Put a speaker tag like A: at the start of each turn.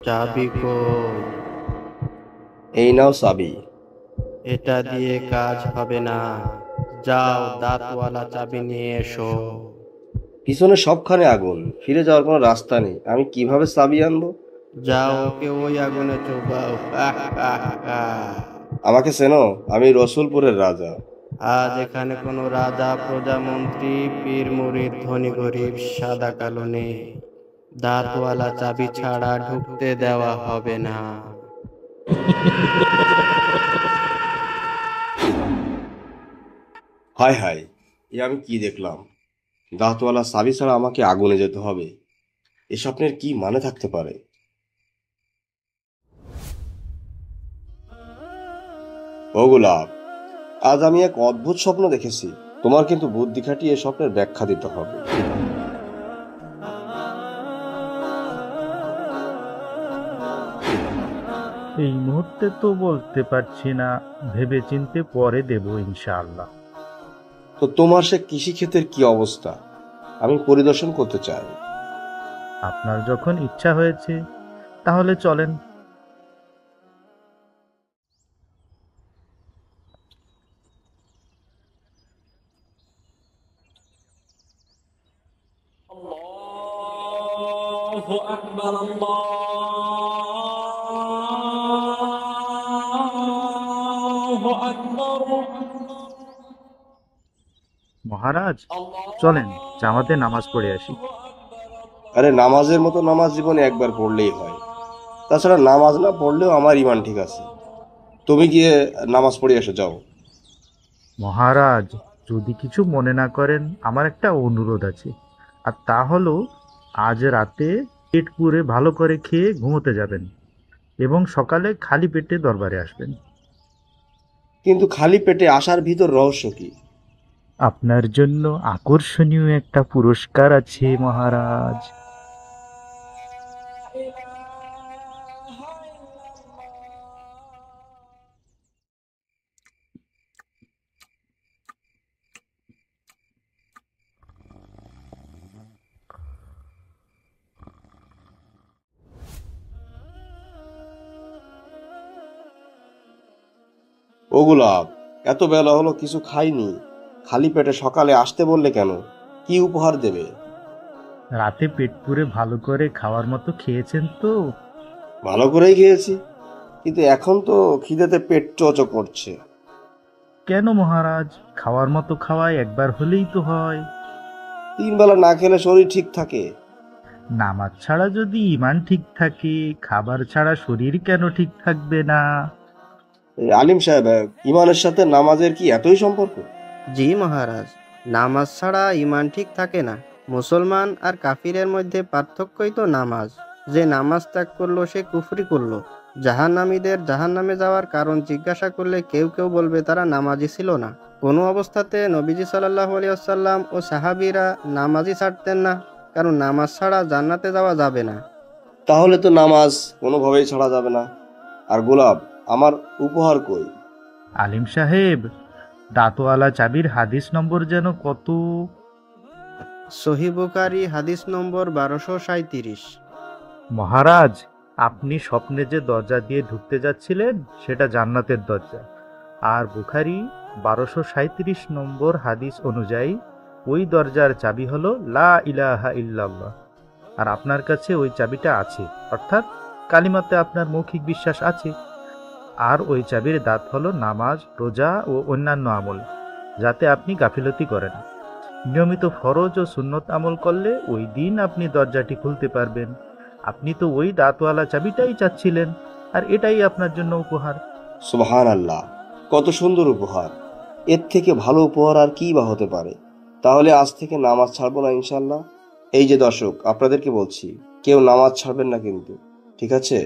A: চাবি কই?
B: এই নাও চাবি।
A: এটা দিয়ে কাজ হবে না। যাও, দাঁতওয়ালা চাবি নিয়ে এসো।
B: পিছনে সবখানে আগুন, ফিরে যাওয়ার কোনো রাস্তা নেই, আমি কিভাবে চাবি আনবো?
A: যাও, ওকে ওই আগুনে চোবাও। আহ, আহ, আহ।
B: আমাকে চেনো? আমি রসুলপুরের রাজা।
A: আজ এখানে কোনো রাজা, প্রজামন্ত্রী, পীর মুরিদ, ধনী গরিব, সাদা কালো নেই। দাঁতওয়ালা চাবি ছাড়া ঢুকতে দেওয়া হবে না।
B: হায় হায়, এ আমি কি দেখলাম! দাঁতওয়ালা চাবি ছাড়া আমাকে আগুনে যেতে হবে। এ স্বপ্নের কি মানে থাকতে পারে? ও গোলাপ, আজ আমি এক অদ্ভুত স্বপ্ন দেখেছি। তোমার কিন্তু বুদ্ধি খাটিয়ে এ স্বপ্নের ব্যাখ্যা দিতে হবে।
C: এই মুহূর্তে তো বলতে পারছি না, ভেবেচিন্তে পরে দেব ইনশাআল্লাহ।
B: তো তোমার সে কৃষি ক্ষেতের কি অবস্থা? আমি পরিদর্শন করতে চাই।
C: আপনার যখন ইচ্ছা হয়েছে তাহলে চলেন।
D: الله أكبر الله أكبر
C: মহারাজ, চলেন জামাতে নামাজ পড়ে আসি।
B: আরে, নামাজের মতো নামাজ জীবনে একবার পড়লেই হয়। তাছাড়া নামাজ না পড়লেও আমার ইমান ঠিক আছে। তুমি গিয়ে নামাজ পড়ে এসে যাও।
C: মহারাজ, যদি কিছু মনে না করেন, আমার একটা অনুরোধ আছে। আর তা হলো, আজ রাতে পেট পুরে ভালো করে খেয়ে ঘুমোতে যাবেন এবং সকালে খালি পেটে দরবারে আসবেন।
B: কিন্তু খালি পেটে আসার ভিতর রহস্য কি?
C: আপনার জন্য আকর্ষণীয় একটা পুরস্কার আছে মহারাজ।
B: ও গোলাপ, এত বেলা হলো কিছু খাইনি। খালি পেটে সকালে আসতে বললে কেন? কি উপহার দেবে?
C: রাতে পেট পুরে ভালো করে খাওয়ার মতো খেয়েছেন তো?
B: ভালো করেই খেয়েছি, কিন্তু এখন তো খিদেতে পেট চোচো করছে।
C: কেন মহারাজ, খাওয়ার মতো খাওয়ায় একবার হলেই তো হয়।
B: 3 বেলা না খেলে শরীর ঠিক থাকে?
C: নামাজ ছাড়া যদি ইমান ঠিক থাকে, খাবার ছাড়া শরীর কেন ঠিক থাকবে না?
B: এই আলিম সাহেব, ইমানের সাথে নামাজের কি এতই সম্পর্ক?
A: জি মহারাজ, নামাজ ছাড়া ইমান ঠিক থাকে না। মুসলমান আর কাফিরের মধ্যে পার্থক্যই তো নামাজ। যে নামাজ ত্যাগ করলো সে কুফরি করলো। জাহান্নামীদের জাহান্নামে যাওয়ার কারণ জিজ্ঞাসা করলে কেউ কেউ বলবে তারা নামাজি ছিল না। কোনো অবস্থাতে নবীজি সাল্লাল্লাহু আলাইহি ওয়াসাল্লাম ও সাহাবীরা নামাজই ছাড়তেন না, কারণ নামাজ ছাড়া জান্নাতে যাওয়া যাবে না।
B: তাহলে তো নামাজ কোনোভাবেই ছাড়া যাবে না। আর গোলাপ, আমার উপহার কই?
C: আলিম সাহেব, দাঁতওয়ালা চাবির হাদিস নম্বর যেন কত?
A: সহিহ বুখারী হাদিস নম্বর 1237।
C: মহারাজ, আপনি স্বপ্নে যে দরজা দিয়ে ঢুকতে যাচ্ছিলেন সেটা জান্নাতের দরজা। আর বুখারী 1237 নম্বর হাদিস অনুযায়ী ওই দরজার চাবি হলো লা ইলাহা ইল্লাল্লাহ। আর আপনার কাছে ওই চাবিটা আছে, অর্থাৎ কালিমাতে আপনার মৌখিক বিশ্বাস আছে। আর ওই চাবির দাঁত হলো নামাজ, রোজা ও অন্যান্য আমল, যাতে আপনি গাফিলতি করেন। নিয়মিত ফরজ ও সুন্নত আমল করলে ওই দিন আপনি দরজাটি খুলতে পারবেন। আপনি তো ওই দাঁতওয়ালা চাবিটাই চাচ্ছিলেন, আর এটাই আপনার জন্য উপহার।
B: সুবহান আল্লাহ, কত সুন্দর উপহার! এর থেকে ভালো উপহার আর কি বা হতে পারে? তাহলে আজ থেকে নামাজ ছাড়বো না ইনশাল্লাহ। এই যে দর্শক, আপনাদেরকে বলছি, কেউ নামাজ ছাড়বেন না কিন্তু, ঠিক আছে?